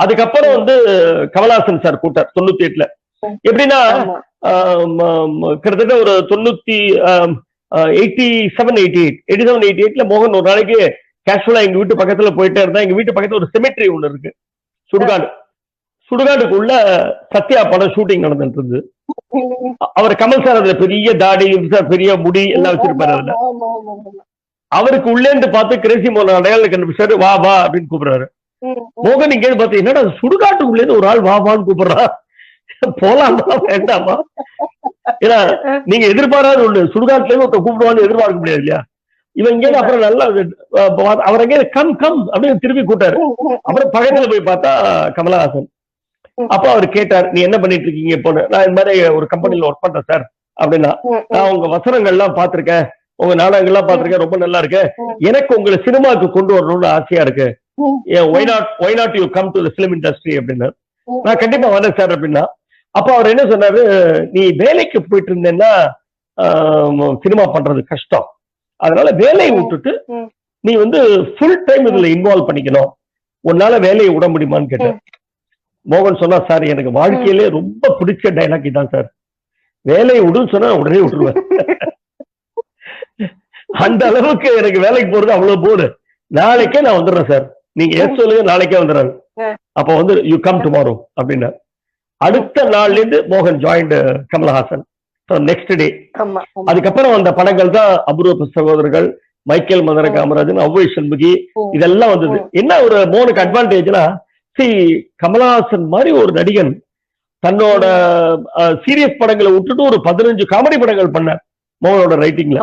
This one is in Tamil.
அதுக்கப்புறம் வந்து கமலஹாசன் சார் கூட்டார் 98ல. எப்படின்னா கிட்டத்தட்ட ஒரு 87-88ல மோகன் ஒரு நாளைக்கு கேஷுவலா எங்க வீட்டு பக்கத்துல போயிட்டே இருந்தா, எங்க வீட்டு பக்கத்துல ஒரு செமெட்ரி ஒண்ணு இருக்கு, சுடுகாடு. சுடுகாட்டுக்குள்ள சத்யா படம் ஷூட்டிங் நடந்துட்டு இருந்து, அவர் கமல் சார் அதுல பெரிய தாடி, பெரிய முடி எல்லாம் வச்சிருப்பாரு. அதுல அவருக்கு உள்ளேந்து பார்த்து கிரேசி மோகன் அடையாளம் கண்டுபிடிச்சாரு, வா வா அப்படின்னு கூப்பிடுறாரு. மோகன் இங்கே பார்த்து, என்னடா சுடுகாட்டுக்குள்ளே இருந்து ஒரு ஆள் வா வான்னு கூப்பிடுறா, போலாமா வேண்டாமா? ஏன்னா நீங்க எதிர்பாராத ஒண்ணு, சுடுகாட்டுல இருந்து ஒருத்த கூப்பிடுவான்னு எதிர்பார்க்க முடியாது இல்லையா? இவன் இங்கே அப்புறம் நல்லா அவர் அங்கே கம் கம் அப்படின்னு திருப்பி கூட்டாரு. அப்புறம் பக்கத்துல போய் பார்த்தா கமலஹாசன். அப்ப அவர் கேட்டார், நீ என்ன பண்ணிட்டு இருக்கீங்க இப்போ? நான் இந்த மாதிரி ஒரு கம்பெனில ஒர்க் பண்றேன் சார் அப்படின்னா. நான் உங்க வசனங்கள்லாம் பாத்திருக்கேன், உங்க நாடகங்கள்லாம் பாத்திருக்கேன், ரொம்ப நல்லா இருக்கு. எனக்கு உங்களை சினிமாவுக்கு கொண்டு வரணும்னு ஆசையா இருக்கு. Why not you come to the film industry அப்படின்னு. நான் கண்டிப்பா வரேன் சார் அப்படின்னா. அப்ப அவர் என்ன சொன்னாரு, நீ வேலைக்கு போயிட்டு இருந்தேன்னா சினிமா பண்றது கஷ்டம், அதனால வேலையை விட்டுட்டு நீ வந்து ஃபுல் டைம் இதுல இன்வால்வ் பண்ணிக்கணும், உன்னால வேலையை விட முடியுமான்னு கேட்டேன். மோகன் சொன்னா, சார் எனக்கு வாழ்க்கையிலே ரொம்ப பிடிச்ச டைலாக் இதான் சார், வேலையை விடுன்னு சொன்னா உடனே விட்டுருவேன். அந்த அளவுக்கு எனக்கு வேலைக்கு போறது அவ்வளவு போடு, நாளைக்கே நான் வந்துடுறேன் சார், நீங்க எஸ் சொல்லுங்க, நாளைக்கே வந்துடுறேன். அப்ப வந்து யூ கம் டுமாரோ அப்படின்னா. அடுத்த நாள்ல இருந்து மோகன் ஜாயின்ட் கமலஹாசன் நெக்ஸ்ட் டே. அதுக்கப்புறம் அந்த படங்கள் தான் அபூர்வ சகோதரர்கள், மைக்கேல் மதன காமராஜன், ஔவை சண்முகி, இதெல்லாம் வந்தது. என்ன ஒரு மோகனுக்கு அட்வான்டேஜ்னா, கமலஹாசன் மாதிரி ஒரு நடிகன் தன்னோட சீரியஸ் படங்களை விட்டுட்டு ஒரு 15 காமெடி படங்கள் பண்ண மோகனோட ரைட்டிங்ல.